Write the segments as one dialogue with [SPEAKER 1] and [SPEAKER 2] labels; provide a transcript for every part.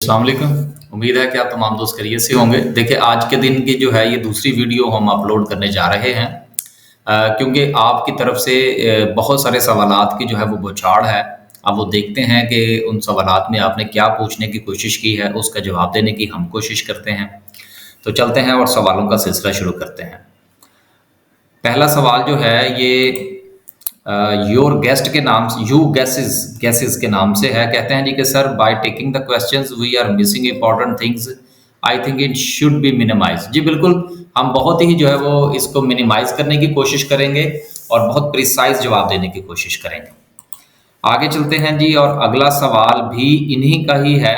[SPEAKER 1] अस्सलाम वालेकुम। उम्मीद है कि आप तमाम दोस्त खैरियत से होंगे। देखिए, आज के दिन की जो है ये दूसरी वीडियो हम अपलोड करने जा रहे हैं, क्योंकि आपकी तरफ से बहुत सारे सवालात की जो है वो बौछार है। अब वो देखते हैं कि उन सवालात में आपने क्या पूछने की कोशिश की है, उसका जवाब देने की हम कोशिश करते हैं। तो चलते हैं और सवालों का सिलसिला शुरू करते हैं। पहला सवाल जो है ये योर गेस्ट के नाम से, यू गेसेस गेसेस के नाम से है। कहते हैं जी कि sir, by taking the questions we are missing important things, I think it should be minimize. जी बिल्कुल, हम बहुत ही जो है वो इसको मिनिमाइज करने की कोशिश करेंगे और बहुत प्रिसाइज जवाब देने की कोशिश करेंगे। आगे चलते हैं जी, और अगला सवाल भी इन्हीं का ही है।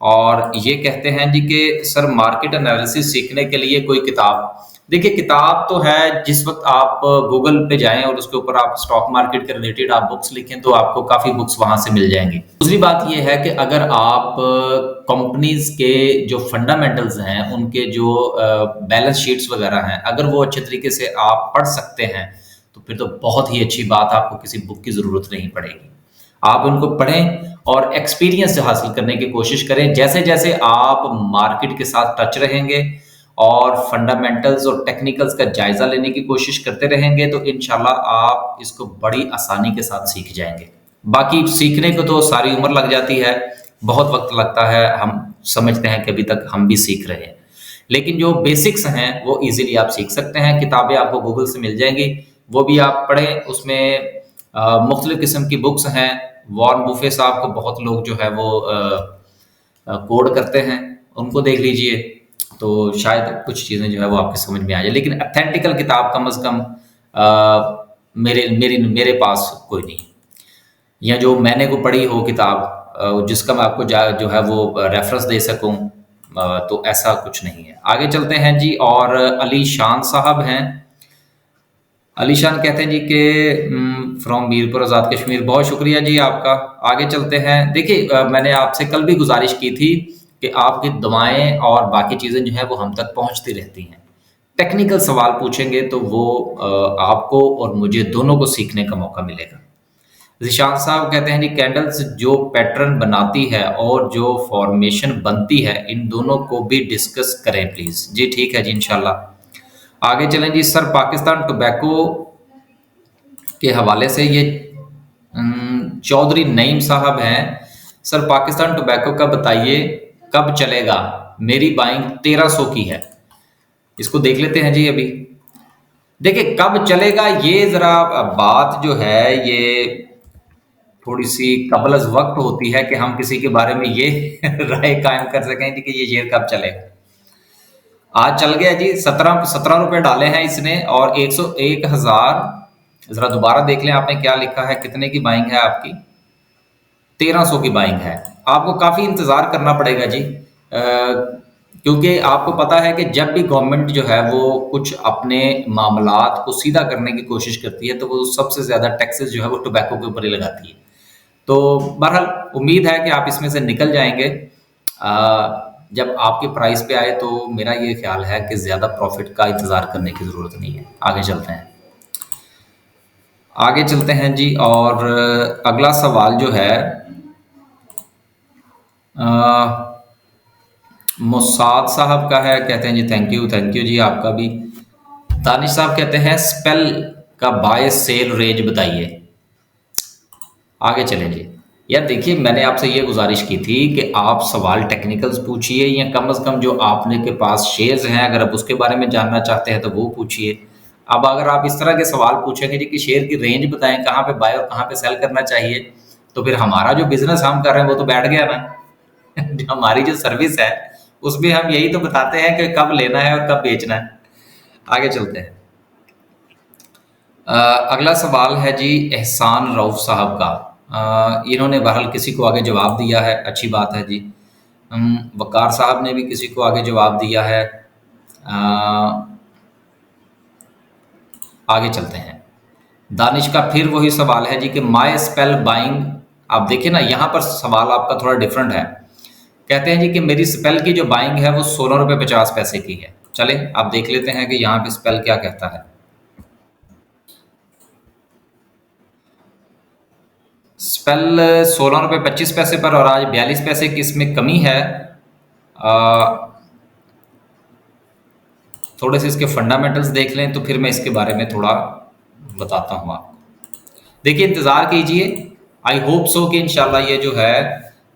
[SPEAKER 1] और ये कहते हैं जी कि सर, मार्केट एनालिसिस सीखने के लिए कोई किताब। देखिए, किताब तो है, जिस वक्त आप गूगल पे जाएं और उसके ऊपर आप स्टॉक मार्केट के रिलेटेड आप बुक्स लिखें तो आपको काफ़ी बुक्स वहां से मिल जाएंगी। दूसरी बात ये है कि अगर आप कंपनीज के जो फंडामेंटल्स हैं, उनके जो बैलेंस शीट्स वगैरह हैं, अगर वो अच्छे तरीके से आप पढ़ सकते हैं तो फिर तो बहुत ही अच्छी बात, आपको किसी बुक की ज़रूरत नहीं पड़ेगी। आप उनको पढ़ें और एक्सपीरियंस हासिल करने की कोशिश करें। जैसे जैसे आप मार्केट के साथ टच रहेंगे और फंडामेंटल्स और टेक्निकल्स का जायजा लेने की कोशिश करते रहेंगे तो इंशाल्लाह आप इसको बड़ी आसानी के साथ सीख जाएंगे। बाकी सीखने को तो सारी उम्र लग जाती है, बहुत वक्त लगता है, हम समझते हैं कि अभी तक हम भी सीख रहे हैं, लेकिन जो बेसिक्स हैं वो इजीली आप सीख सकते हैं। किताबें आपको गूगल से मिल जाएंगी, वो भी आप पढ़ें। उसमें मुख्तलिफ किस्म की बुक्स हैं। वॉरेन बुफे साहब को बहुत लोग जो है वो कोड करते हैं, उनको देख लीजिए तो शायद कुछ चीज़ें जो है वो आपके समझ में आ जाए। लेकिन अथेंटिकल किताब कम अज़ कम मेरे पास कोई नहीं, या जो मैंने को पढ़ी हो किताब, जिसका मैं आपको जो है वो रेफरेंस दे सकूं, तो ऐसा कुछ नहीं है। आगे चलते हैं जी, और अली शान साहब हैं। अली शान कहते हैं जी कि फ्रॉम मीरपुर आज़ाद कश्मीर, बहुत शुक्रिया जी आपका। आगे चलते हैं। देखिए, मैंने आपसे कल भी गुजारिश की थी कि आपकी दुआएं और बाकी चीज़ें जो है वो हम तक पहुंचती रहती हैं। टेक्निकल सवाल पूछेंगे तो वो आपको और मुझे दोनों को सीखने का मौका मिलेगा। ज़िशान साहब कहते हैं जी, कैंडल्स जो पैटर्न बनाती है और जो फॉर्मेशन बनती है, इन दोनों को भी डिस्कस करें प्लीज़। जी ठीक है जी, इंशाल्लाह। आगे चलें जी, सर, पाकिस्तान टोबैको के हवाले से ये चौधरी नईम साहब हैं। सर, पाकिस्तान टोबैको का बताइए कब चलेगा, मेरी बाइंग 1300 की है। इसको देख लेते हैं जी। अभी देखिए, कब चलेगा ये ज़रा बात जो है ये थोड़ी सी कबल अज़ वक्त होती है कि हम किसी के बारे में ये राय कायम कर सकें कि ये शेयर कब चलेगा। आज चल गया जी, 17 रुपए डाले हैं इसने, और 101,000। जरा दोबारा देख लें आपने क्या लिखा है, कितने की बाइंग है आपकी? 1300 की बाइंग है। आपको काफ़ी इंतज़ार करना पड़ेगा जी, क्योंकि आपको पता है कि जब भी गवर्नमेंट जो है वो कुछ अपने मामलात को सीधा करने की कोशिश करती है तो वो सबसे ज़्यादा टैक्सेस जो है वो टोबैको के ऊपर ही लगाती है। तो बहरहाल उम्मीद है कि आप इसमें से निकल जाएंगे। जब आपके प्राइस पे आए तो मेरा ये ख्याल है कि ज़्यादा प्रॉफिट का इंतज़ार करने की ज़रूरत नहीं है। आगे चलते हैं। आगे चलते हैं जी, और अगला सवाल जो है मुसाद साहब का है। कहते हैं जी, थैंक यू जी आपका भी। दानिश साहब कहते हैं स्पेल का बाय सेल रेंज बताइए। आगे चलें जी। यार देखिए, मैंने आपसे ये गुजारिश की थी कि आप सवाल टेक्निकल्स पूछिए, या कम से कम जो आपने के पास शेयर्स हैं अगर आप उसके बारे में जानना चाहते हैं तो वो पूछिए। अब अगर आप इस तरह के सवाल पूछेंगे जी कि शेयर की रेंज बताएं, कहाँ पे बाय और कहाँ पे सेल करना चाहिए, तो फिर हमारा जो बिजनेस हम कर रहे हैं वो तो बैठ गया ना। जो हमारी जो सर्विस है उसमें हम यही तो बताते हैं कि कब लेना है और कब बेचना है। आगे चलते हैं। अगला सवाल है जी एहसान रऊफ साहब का। इन्होंने बहरहाल किसी को आगे जवाब दिया है, अच्छी बात है जी। वकार साहब ने भी किसी को आगे जवाब दिया है। आगे चलते हैं। दानिश का फिर वही सवाल है जी कि माई स्पेल बाइंग। आप देखिए ना, यहाँ पर सवाल आपका थोड़ा डिफरेंट है। कहते हैं जी कि मेरी स्पेल की जो बाइंग है वो 16 रुपये 50 पैसे की है। चले आप देख लेते हैं कि यहाँ पे स्पेल क्या कहता है। स्पेल 16 रुपये 25 पैसे पर और आज 42 पैसे की इसमें कमी है। थोड़े से इसके फंडामेंटल्स देख लें तो फिर मैं इसके बारे में थोड़ा बताता हूँ आपको। देखिए इंतज़ार कीजिए, आई होप सो कि इंशाल्लाह ये जो है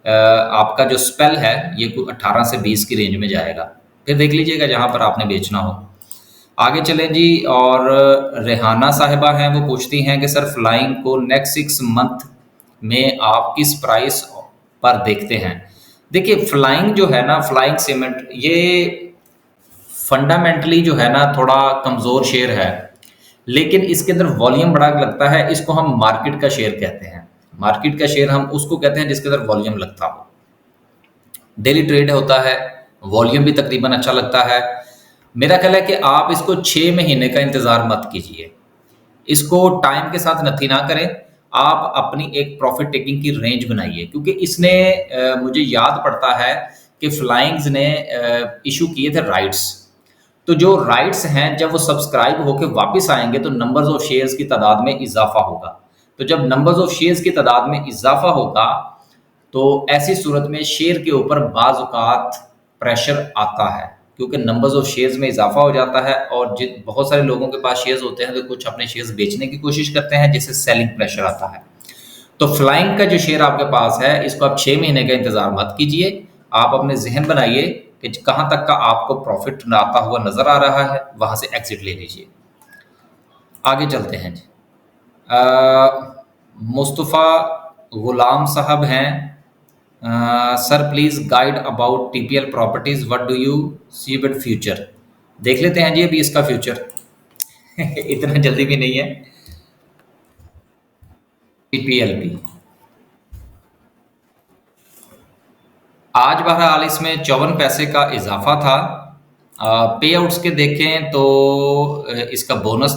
[SPEAKER 1] आपका जो स्पेल है ये कुछ 18 से 20 की रेंज में जाएगा, फिर देख लीजिएगा जहाँ पर आपने बेचना हो। आगे चलें जी। और रेहाना साहिबा हैं, वो पूछती हैं कि सर फ्लाइंग को नेक्स्ट 6 मंथ में आप किस प्राइस पर देखते हैं। देखिए फ्लाइंग जो है ना, फ्लाइंग सीमेंट ये फंडामेंटली जो है ना थोड़ा कमज़ोर शेयर है, लेकिन इसके अंदर वॉल्यूम बड़ा लगता है। इसको हम मार्केट का शेयर कहते हैं। मार्केट का शेयर हम उसको कहते हैं जिसके अंदर वॉल्यूम लगता हो। डेली ट्रेड होता है, वॉल्यूम भी तकरीबन अच्छा लगता है। मेरा ख्याल है कि आप इसको 6 महीने का इंतज़ार मत कीजिए, इसको टाइम के साथ नथी ना करें। आप अपनी एक प्रॉफिट टेकिंग की रेंज बनाइए, क्योंकि इसने मुझे याद पड़ता है कि फ्लाइंग्स ने इशू किए थे राइट्स। तो जो राइट्स हैं जब वो सब्सक्राइब होकर वापस आएंगे तो नंबर्स ऑफ शेयर्स की तादाद में इजाफा होगा। तो जब नंबर्स ऑफ शेयर्स की तादाद में इजाफा होगा तो ऐसी सूरत में शेयर के ऊपर बाज़ औक़ात प्रेशर आता है, क्योंकि नंबर्स ऑफ शेयर्स में इजाफा हो जाता है और बहुत सारे लोगों के पास शेयर्स होते हैं तो कुछ अपने शेयर्स बेचने की कोशिश करते हैं, जिससे सेलिंग प्रेशर आता है। तो फ्लाइंग का जो शेयर आपके पास है इसको आप 6 महीने का इंतज़ार मत कीजिए। आप अपने जहन बनाइए कि कहाँ तक का आपको प्रॉफिट आता हुआ नज़र आ रहा है, वहाँ से एग्जिट ले लीजिए। आगे चलते हैं जी। मुस्तफ़ा गुलाम साहब हैं, sir please guide about TPL properties, what do you see with future. देख लेते हैं जी अभी इसका फ्यूचर इतना जल्दी भी नहीं है। टीपीएलपी आज बहरहाल इसमें 54 पैसे का इजाफा था। पे आउट्स के देखें तो इसका बोनस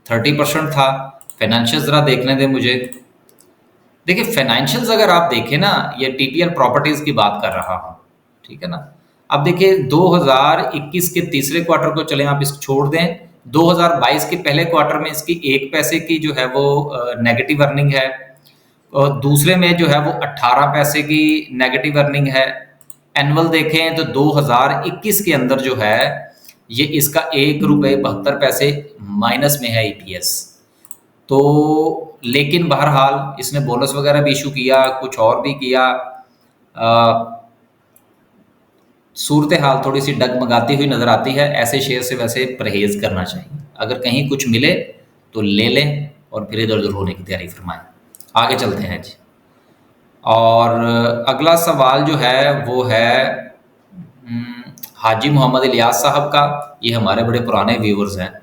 [SPEAKER 1] 30% था। फाइनेंशियल ज़रा देखने दें मुझे। देखिए फाइनेंशियल्स अगर आप देखें ना, ये टीपीएल प्रॉपर्टीज़ की बात कर रहा हूँ, ठीक है ना। अब देखिए 2021 के तीसरे क्वार्टर को चलें, आप इसको छोड़ दें। 2022 के पहले क्वार्टर में इसकी 1 पैसे की जो है वो नेगेटिव अर्निंग है, और दूसरे में जो है वो 18 पैसे की नेगेटिव अर्निंग है। एनुअल देखें तो 2021 के अंदर जो है ये इसका 1 रुपये 72 पैसे माइनस में है ईपीएस। तो लेकिन बहरहाल इसने बोनस वगैरह भी इशू किया, कुछ और भी किया। सूरत हाल थोड़ी सी डगमगाती हुई नज़र आती है। ऐसे शेयर से वैसे परहेज़ करना चाहिए, अगर कहीं कुछ मिले तो ले लें और फिर इधर उधर होने की तैयारी फरमाएं। आगे चलते हैं जी। और अगला सवाल जो है वो है हाजी मोहम्मद इलियास साहब का। ये हमारे बड़े पुराने व्यूवर्स हैं।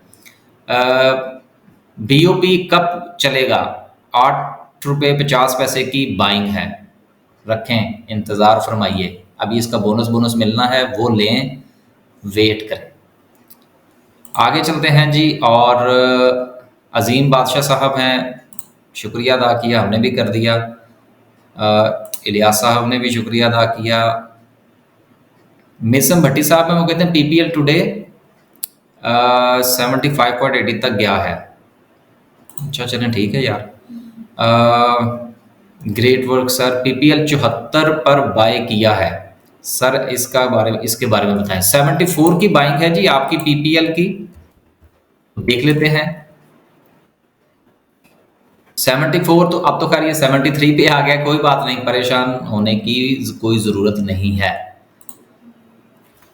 [SPEAKER 1] बीओपी कब चलेगा? 8 रुपये 50 पैसे की बाइंग है, रखें, इंतज़ार फरमाइए। अभी इसका बोनस मिलना है, वो लें, वेट करें। आगे चलते हैं जी। और अजीम बादशाह साहब हैं, शुक्रिया अदा किया, हमने भी कर दिया। इलियास साहब ने भी शुक्रिया अदा किया। मिसम भट्टी साहब हैं, वो कहते हैं पीपीएल टुडे 75.80 तक गया है। अच्छा चलें ठीक है यार। Great work sir. पीपीएल 74 पर बाय किया है सर, इसके बारे में बताएं। 74 की बाइंग है जी आपकी पीपीएल की, देख लेते हैं। 74 तो अब तो खैर ये 73 पे आ गया, कोई बात नहीं, परेशान होने की कोई ज़रूरत नहीं है।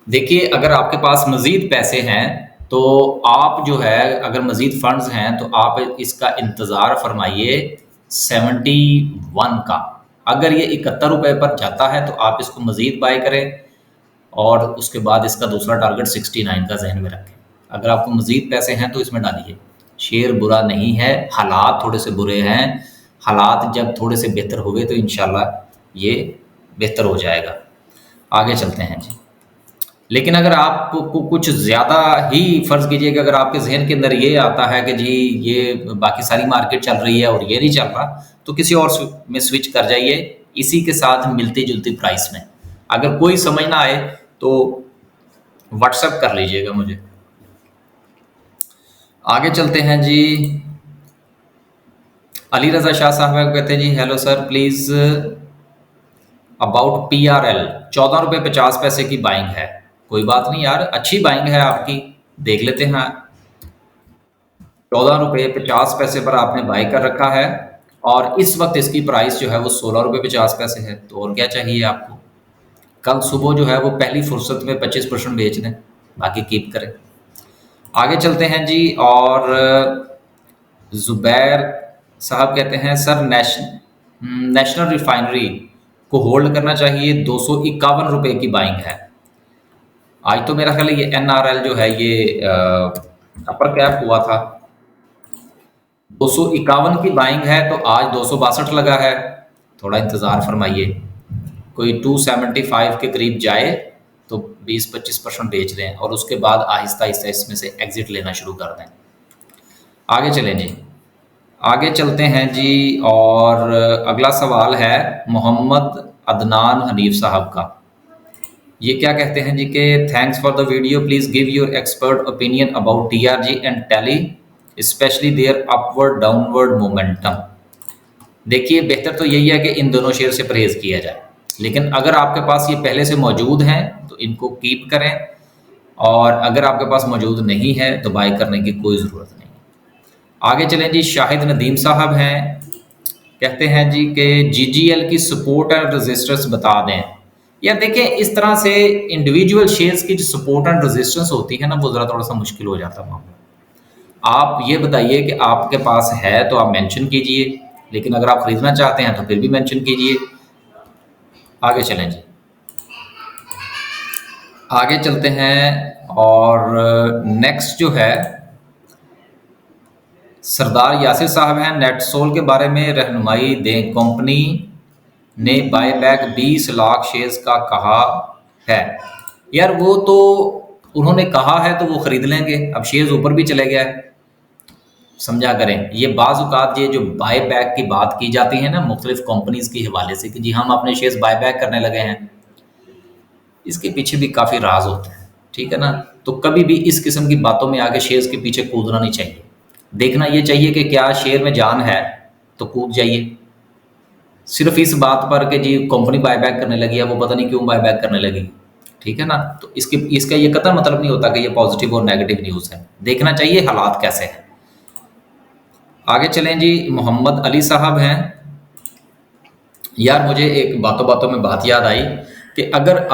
[SPEAKER 1] देखिए अगर आपके पास मज़ीद पैसे हैं तो आप जो है, अगर मज़ीद फंड्स हैं तो आप इसका इंतज़ार फरमाइए 71 का। अगर ये 71 रुपये पर जाता है तो आप इसको मज़ीद बाय करें, और उसके बाद इसका दूसरा टारगेट 69 का जहन में रखें। अगर आपको मज़ीद पैसे हैं तो इसमें डालिए। शेयर बुरा नहीं है, हालात थोड़े से बुरे हैं। हालात जब थोड़े से बेहतर हो गए तो इंशाल्लाह ये बेहतर हो जाएगा। आगे चलते हैं जी। लेकिन अगर आपको कुछ ज़्यादा ही फ़र्ज़ कीजिए कि अगर आपके जहन के अंदर ये आता है कि जी ये बाकी सारी मार्केट चल रही है और ये नहीं चल रहा, तो किसी और में स्विच कर जाइए इसी के साथ मिलती जुलती प्राइस में। अगर कोई समझ ना आए तो व्हाट्सएप कर लीजिएगा मुझे। आगे चलते हैं जी। अली रजा शाह साहब कहते हैं जी hello sir please about PRL 14 रुपये 50 पैसे की बाइंग है। कोई बात नहीं यार, अच्छी बाइंग है आपकी, देख लेते हैं। 14 रुपये 50 पैसे पर आपने बाई कर रखा है और इस वक्त इसकी प्राइस जो है वो 16 रुपये 50 पैसे है। तो और क्या चाहिए आपको। कल सुबह जो है वो पहली फुर्सत में 25% बेच दें, बाकी कीप करें। आगे चलते हैं जी। और जुबैर साहब कहते हैं सर नेशनल रिफाइनरी को होल्ड करना चाहिए, 251 रुपये की बाइंग है। आज तो मेरा ख्याल है ये NRL जो है ये अपर कैप हुआ था, 251 की बाइंग है, तो आज 262 लगा है। थोड़ा इंतज़ार फरमाइए, कोई 275 के करीब जाए तो 20-25% बेच दें और उसके बाद आहिस्ता आहिस्ता इसमें से एग्जिट लेना शुरू कर दें। आगे चलें जी, आगे चलते हैं जी। और अगला सवाल है मोहम्मद अदनान हनीफ साहब का। ये क्या कहते हैं जी कि thanks for the video, please give your expert opinion about TRG and tele specially there upward downward momentum. देखिए बेहतर तो यही है कि इन दोनों शेयर से परहेज़ किया जाए, लेकिन अगर आपके पास ये पहले से मौजूद हैं तो इनको कीप करें, और अगर आपके पास मौजूद नहीं है तो बाई करने की कोई ज़रूरत नहीं। आगे चलें जी। शाहिद नदीम साहब हैं, कहते हैं जी कि GGL की सपोर्ट एंड रेजिस्टेंस बता दें। यार देखिए, इस तरह से इंडिविजुअल शेयर्स की जो सपोर्ट एंड रेजिस्टेंस होती है ना, वो ज़रा थोड़ा सा मुश्किल हो जाता है मामला। आप ये बताइए कि आपके पास है तो आप मेंशन कीजिए, लेकिन अगर आप खरीदना चाहते हैं तो फिर भी मेंशन कीजिए। आगे चलें जी, आगे चलते हैं। और नेक्स्ट जो है सरदार यासिर साहब हैं, नेटसोल के बारे में रहनुमाई दें, कंपनी ने बायबैक 20 लाख शेयर्स का कहा है। यार वो तो उन्होंने कहा है तो वो खरीद लेंगे, अब शेयर्स ऊपर भी चले गया है, समझा करें। ये बाज़-औक़ात ये जो बाय बैक की बात की जाती है ना मुख्तलिफ कंपनीज़ के हवाले से कि जी हम अपने शेयर्स बाय बैक करने लगे हैं, इसके पीछे भी काफ़ी राज होते हैं, ठीक है ना। तो कभी भी इस किस्म की बातों में आगे शेयर्स के पीछे कूदना नहीं चाहिए। देखना ये चाहिए कि क्या शेयर में जान है तो कूद जाइए। सिर्फ इस बात पर कि जी कंपनी बाय बैक करने लगी है, वो पता नहीं क्यों बाय बैक करने लगी, ठीक है ना। तो इसका ये कतई मतलब नहीं होता कि ये पॉजिटिव और नेगेटिव न्यूज़ है। देखना चाहिए हालात कैसे हैं। आगे चलें जी। मोहम्मद अली साहब हैं, यार मुझे एक बातों बातों में बात याद आई कि अगर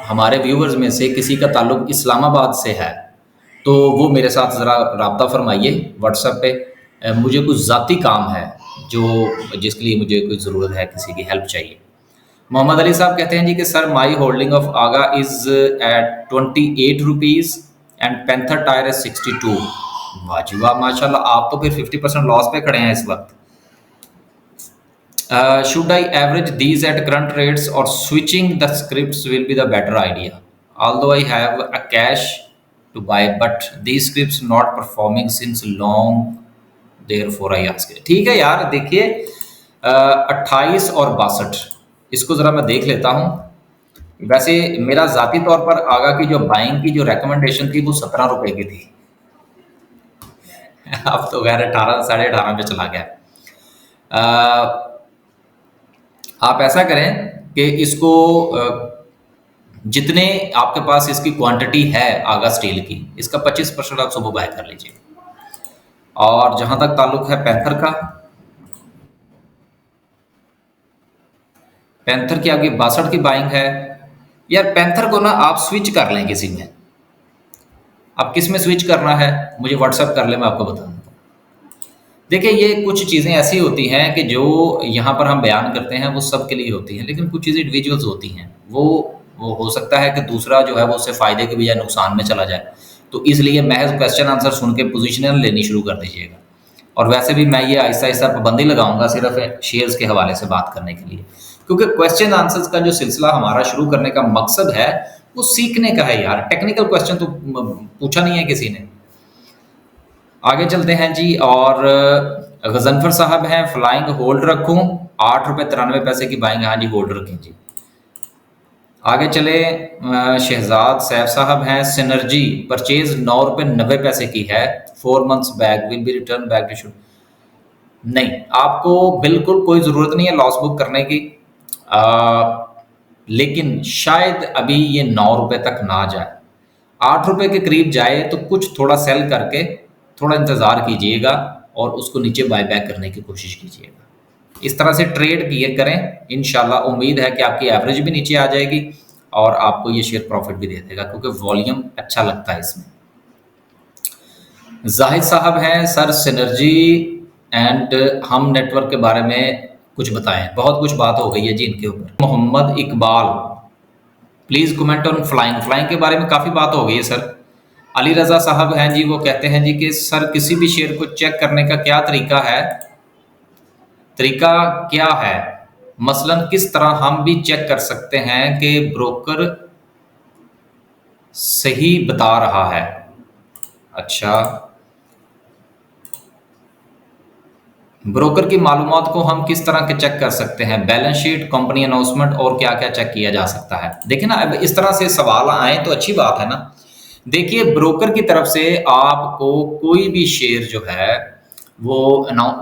[SPEAKER 1] हमारे व्यूवर्स में से किसी का ताल्लुक इस्लामाबाद से है तो वो मेरे साथ ज़रा रब्ता फरमाइए व्हाट्सएप पे। मुझे कुछ ज़ाती काम है जिसके लिए मुझे कोई ज़रूरत है, किसी की हेल्प चाहिए। मोहम्मद अली साहब कहते हैं जी कि सर माई होल्डिंग ऑफ आगा is at 28 rupees and Panther tyre है 62। वाह जी वाह, माशाल्लाह, आप तो फिर 50% लॉस पे खड़े हैं इस वक्त। Should I average these at current rates और switching the scripts will be the better idea, although I have a cash to buy but these scripts not performing since long therefore I ask. ठीक है यार, देखिए 28 और 62 इसको ज़रा मैं देख लेता हूँ। वैसे मेरा ज़ाती तौर पर आगा की जो बाइंग की जो रिकमेंडेशन थी वो 17 रुपये की थी अब तो खैर 18 साढ़े 18 पे चला गया। आप ऐसा करें कि इसको जितने आपके पास इसकी क्वांटिटी है आगा स्टील की, इसका 25% आप सुबह बाय कर लीजिए। और जहां तक ताल्लुक है पैंथर का, पैंथर की आपकी 62 की बाइंग है। यार पैंथर को ना आप स्विच कर लें किसी में। अब किस में स्विच करना है मुझे व्हाट्सएप कर ले, मैं आपको बताऊंगा। देखिए ये कुछ चीज़ें ऐसी होती हैं कि जो यहाँ पर हम बयान करते हैं वो सब के लिए होती हैं, लेकिन कुछ चीज़ें इंडिविजुअल्स होती हैं, वो हो सकता है कि दूसरा जो है वो उससे फ़ायदे के बजाय नुकसान में चला जाए। तो इसलिए महज क्वेश्चन आंसर सुन के पोजीशनल लेनी शुरू कर दीजिएगा। और वैसे भी मैं ये आहिस्ता आहिस्ता पाबंदी लगाऊंगा सिर्फ शेयर्स के हवाले से बात करने के लिए, क्योंकि क्वेश्चन आंसर्स का जो सिलसिला हमारा शुरू करने का मकसद है वो सीखने का है यार। टेक्निकल क्वेश्चन तो पूछा नहीं है किसी ने। आगे चलते हैं जी। और गजनफर साहब हैं, फ्लाइंग होल्ड रखूं, 8 रुपये 93 पैसे की बाइंग, हाँ जी होल्ड रखें जी। आगे चले। शहजाद सैफ साहब हैं, सिनर्जी परचेज 9 रुपये 90 पैसे की है, 4 months back will be return back to should. नहीं, आपको बिल्कुल कोई ज़रूरत नहीं है लॉस बुक करने की। अ, लेकिन शायद अभी ये 9 रुपए तक ना जाए, 8 रुपए के करीब जाए तो कुछ थोड़ा सेल करके थोड़ा इंतज़ार कीजिएगा और उसको नीचे बाय बैक करने की कोशिश कीजिएगा। इस तरह से ट्रेड किए करें, इंशाल्लाह उम्मीद है कि आपकी एवरेज भी नीचे आ जाएगी और आपको ये शेयर प्रॉफिट भी दे देगा, क्योंकि वॉल्यूम अच्छा लगता है इसमें। जाहिद साहब हैं सर, सिनर्जी एंड हम नेटवर्क के बारे में कुछ बताएं। बहुत कुछ बात हो गई है जी इनके ऊपर। Mohammad Iqbal, please comment on flying. Flying के बारे में काफ़ी बात हो गई है सर। अली रज़ा साहब हैं जी, वो कहते हैं जी कि सर किसी भी शेयर को चेक करने का क्या तरीका है, तरीका क्या है, मसलन किस तरह हम भी चेक कर सकते हैं कि ब्रोकर सही बता रहा है। अच्छा, ब्रोकर की मालूमात को हम किस तरह के चेक कर सकते हैं, बैलेंस शीट, कंपनी अनाउंसमेंट और क्या क्या चेक किया जा सकता है। देखिए ना, अब इस तरह से सवाल आए तो अच्छी बात है ना। देखिए, ब्रोकर की तरफ से आपको कोई भी शेयर जो है वो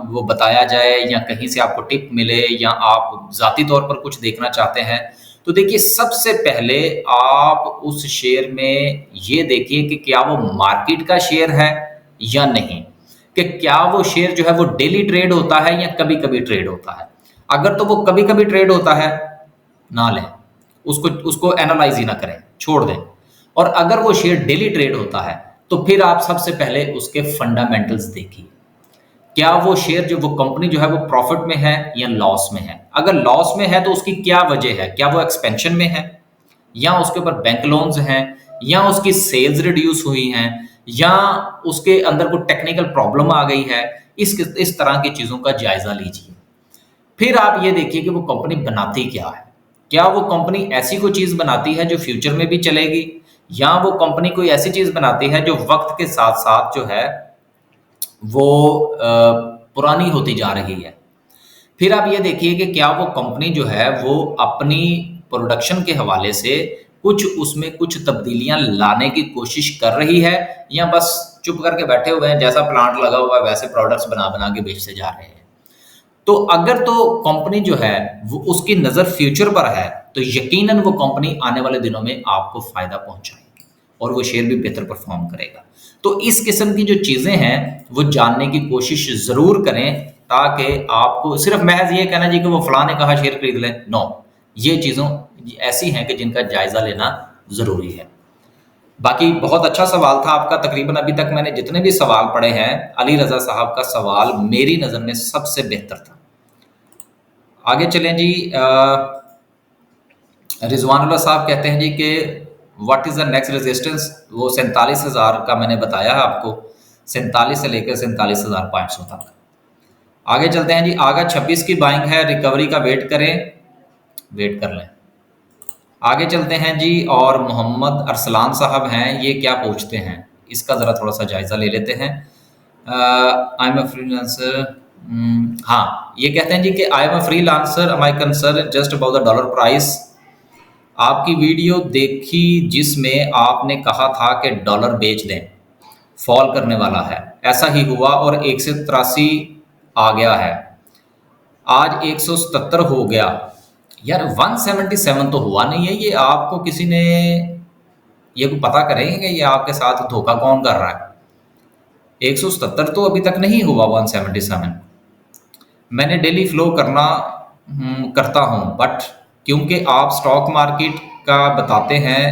[SPEAKER 1] वो बताया जाए या कहीं से आपको टिप मिले या आप ज़ाती तौर पर कुछ देखना चाहते हैं, तो देखिए सबसे पहले आप उस शेयर में ये देखिए कि क्या वो मार्केट का शेयर है या नहीं, कि क्या वो शेयर जो है वो डेली ट्रेड होता है या कभी-कभी ट्रेड होता है। अगर तो वो कभी-कभी ट्रेड होता है, ना लें, उसको उसको एनालाइज़ ही ना करें, छोड़ दें। और अगर वो शेयर डेली ट्रेड होता है, तो फिर आप सबसे पहले उसके फंडामेंटल्स देखिए। क्या वो शेयर जो वो कंपनी जो है वो प्रॉफिट में है या लॉस में है? अगर लॉस में है तो उसकी क्या वजह है? क्या वो एक्सपेंशन में है या उसके ऊपर बैंक लोन्स हैं या उसकी सेल्स रिड्यूस हुई हैं या उसके अंदर कोई टेक्निकल प्रॉब्लम आ गई है? इस तरह की चीज़ों का जायज़ा लीजिए। फिर आप ये देखिए कि वो कंपनी बनाती क्या है। क्या वो कंपनी ऐसी कोई चीज़ बनाती है जो फ्यूचर में भी चलेगी या वो कंपनी कोई ऐसी चीज़ बनाती है जो वक़्त के साथ-साथ जो है वो पुरानी होती जा रही है। फिर आप ये देखिए कि क्या वो कंपनी जो है वो अपनी प्रोडक्शन के हवाले से उसमें कुछ तब्दीलियां लाने की कोशिश कर रही है या बस चुप करके बैठे हुए हैं, जैसा प्लांट लगा हुआ है वैसे प्रोडक्ट्स बना बना के बेचते जा रहे हैं। तो अगर तो कंपनी जो है वो उसकी नज़र फ्यूचर पर है, तो यकीनन वो कंपनी आने वाले दिनों में आपको फ़ायदा पहुंचाएगी और वो शेयर भी बेहतर परफॉर्म करेगा। तो इस किस्म की जो चीज़ें हैं वो जानने की कोशिश ज़रूर करें, ताकि आपको सिर्फ महज ये कहना जी कि वो फलां ने कहा शेयर खरीद लें, नो, ये चीज़ों ऐसी हैं कि जिनका जायज़ा लेना ज़रूरी है। बाकी बहुत अच्छा सवाल था आपका। तकरीबन अभी तक मैंने जितने भी सवाल पढ़े हैं, अली रज़ा साहब का सवाल मेरी नज़र में सबसे बेहतर था। आगे चलें जी। रिजवानुल्लाह साहब कहते हैं जी कि what is the next resistance. वो 47,000 का मैंने बताया है आपको, 47 से लेकर 47,500 तक। आगे चलते हैं जी। आगे 26 की बाइंग है, रिकवरी का वेट करें, वेट कर लें। आगे चलते हैं जी। और मोहम्मद अरसलान साहब हैं, ये क्या पूछते हैं इसका ज़रा थोड़ा सा जायज़ा ले लेते हैं। I am a freelancer. हाँ, ये कहते हैं जी कि I am a freelancer, my concern just about the dollar price. आपकी वीडियो देखी जिसमें आपने कहा था कि डॉलर बेच दें, फॉल करने वाला है, ऐसा ही हुआ और 183 आ गया है, आज 177 हो गया। यार 177 तो हुआ नहीं है, ये आपको किसी ने ये को पता करेंगे कि ये आपके साथ धोखा कौन कर रहा है। 177 तो अभी तक नहीं हुआ 177। मैंने डेली फ्लो करता हूँ, बट क्योंकि आप स्टॉक मार्केट का बताते हैं।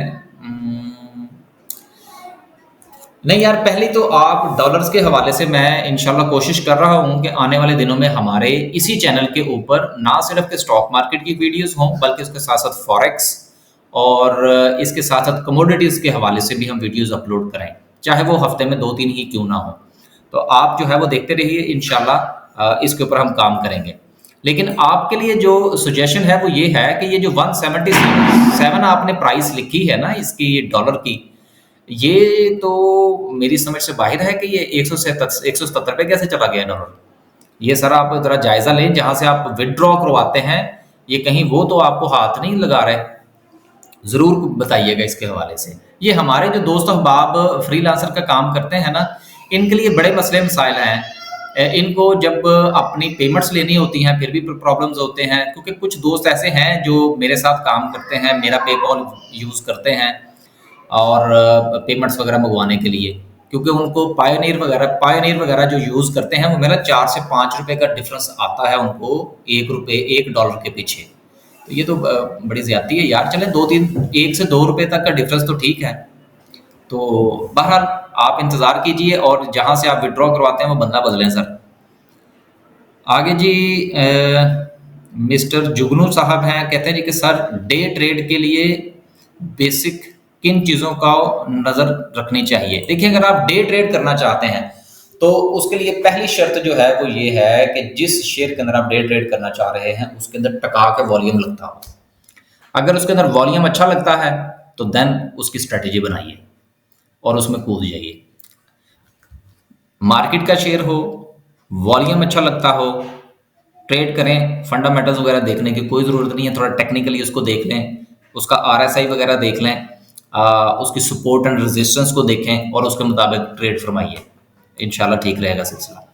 [SPEAKER 1] नहीं यार, पहले तो आप डॉलर्स के हवाले से मैं इंशाल्लाह कोशिश कर रहा हूँ कि आने वाले दिनों में हमारे इसी चैनल के ऊपर ना सिर्फ के स्टॉक मार्केट की वीडियोस हों, बल्कि उसके साथ साथ फॉरेक्स और इसके साथ साथ कमोडिटीज़ के हवाले से भी हम वीडियोस अपलोड करें, चाहे वो हफ्ते में 2-3 ही क्यों ना हो। तो आप जो है वो देखते रहिए, इंशाल्लाह इसके ऊपर हम काम करेंगे। लेकिन आपके लिए जो सजेशन है वो ये है कि ये जो 177 आपने प्राइस लिखी है ना इसकी, डॉलर की, ये तो मेरी समझ से बाहर है कि ये 177 पे कैसे चला गया डॉलर। ये सर आप ज़रा जायज़ा लें, जहाँ से आप विदड्रॉ करवाते हैं, ये कहीं वो तो आपको हाथ नहीं लगा रहे, ज़रूर बताइएगा इसके हवाले से। ये हमारे जो दोस्त अहबाब फ्रीलांसर का काम करते हैं ना, इनके लिए बड़े मसले मसाइल हैं। इनको जब अपनी पेमेंट्स लेनी होती हैं फिर भी प्रॉब्लम्स होते हैं, क्योंकि कुछ दोस्त ऐसे हैं जो मेरे साथ काम करते हैं, मेरा पेपॉल यूज़ करते हैं और पेमेंट्स वगैरह मंगवाने के लिए, क्योंकि उनको पायोनियर वगैरह जो यूज़ करते हैं वो मेरा 4 से 5 रुपए का डिफरेंस आता है उनको, $1 के पीछे। तो ये तो बड़ी ज़्यादती है यार। चलें 2-3 1 से 2 रुपए तक का डिफरेंस तो ठीक है। तो बहरहाल आप इंतज़ार कीजिए और जहाँ से आप विड्रॉ करवाते हैं वो बंदा बदलें सर। आगे जी मिस्टर जुगनू साहब हैं, कहते हैं जी कि सर डे ट्रेड के लिए बेसिक किन चीज़ों का नज़र रखनी चाहिए। देखिए अगर आप डे ट्रेड करना चाहते हैं तो उसके लिए पहली शर्त जो है वो ये है कि जिस शेयर के अंदर आप डे ट्रेड करना चाह रहे हैं उसके अंदर टका के वॉल्यूम लगता हो। अगर उसके अंदर वॉल्यूम अच्छा लगता है तो देन उसकी स्ट्रेटेजी बनाइए और उसमें कूद जाइए। मार्केट का शेयर हो, वॉल्यूम अच्छा लगता हो, ट्रेड करें। फंडामेंटल्स वगैरह देखने की कोई ज़रूरत नहीं है, थोड़ा टेक्निकली उसको देख लें, उसका RSI वगैरह देख लें, उसकी सपोर्ट एंड रेजिस्टेंस को देखें और उसके मुताबिक ट्रेड फरमाइए, इंशाल्लाह ठीक रहेगा सिलसिला।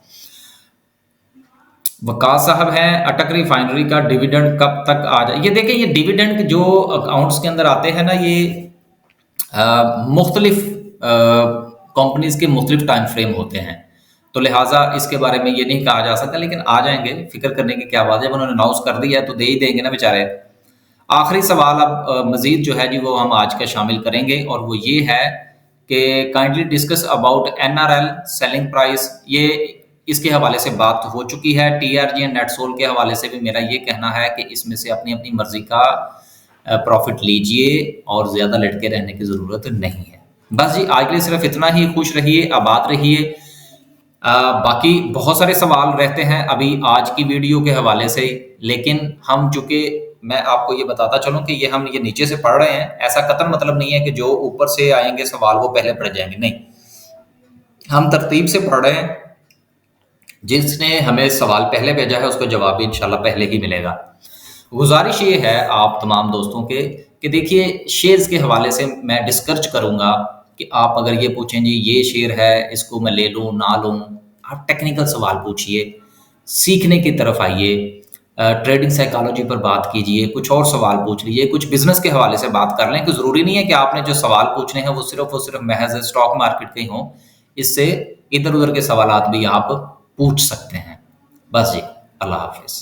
[SPEAKER 1] वकास साहब हैं, अटक रिफाइनरी का डिविडेंड कब तक आ जाए। ये देखें, ये डिविडेंड जो अकाउंट्स के अंदर आते हैं ना, ये मुख्तलिफ कंपनीज के मुख्तलिफ टाइम फ्रेम होते हैं, तो लिहाजा इसके बारे में ये नहीं कहा जा सकता, लेकिन आ जाएंगे, फिक्र करने की क्या बात है। जब उन्होंने अनाउंस कर दिया है तो दे ही देंगे ना बेचारे। आखिरी सवाल अब मजीद जो है जी वो हम आज का शामिल करेंगे और वो ये है कि kindly discuss about NRL selling price. ये इसके हवाले से बात हो चुकी है। TRG एंड नेटसोल के हवाले से भी मेरा ये कहना है कि इसमें से अपनी अपनी मर्जी का प्रॉफिट लीजिए और ज़्यादा लटके रहने की ज़रूरत नहीं है। बस जी आज के लिए सिर्फ इतना ही। खुश रहिए, आबाद रहिए। बाकी बहुत सारे सवाल रहते हैं अभी आज की वीडियो के हवाले से, लेकिन हम चूंकि मैं आपको ये बताता चलूं कि हम ये नीचे से पढ़ रहे हैं, ऐसा कतई मतलब नहीं है कि जो ऊपर से आएंगे सवाल वो पहले पढ़ जाएंगे, नहीं, हम तरतीब से पढ़ रहे हैं। जिसने हमें सवाल पहले भेजा है उसको जवाब भी इंशाल्लाह पहले ही मिलेगा। गुजारिश ये है आप तमाम दोस्तों के कि देखिए शेयर्स के हवाले से मैं डिस्कस करूंगा कि आप अगर ये पूछें जी ये शेयर है इसको मैं ले लूं ना लूं, आप टेक्निकल सवाल पूछिए, सीखने की तरफ आइए, ट्रेडिंग साइकोलॉजी पर बात कीजिए, कुछ और सवाल पूछ लीजिए, कुछ बिजनेस के हवाले से बात कर लें। कि ज़रूरी नहीं है कि आपने जो सवाल पूछने हैं वो सिर्फ महज स्टॉक मार्केट के ही हों, इससे इधर उधर के सवाल भी आप पूछ सकते हैं। बस जी, अल्लाह हाफिज़।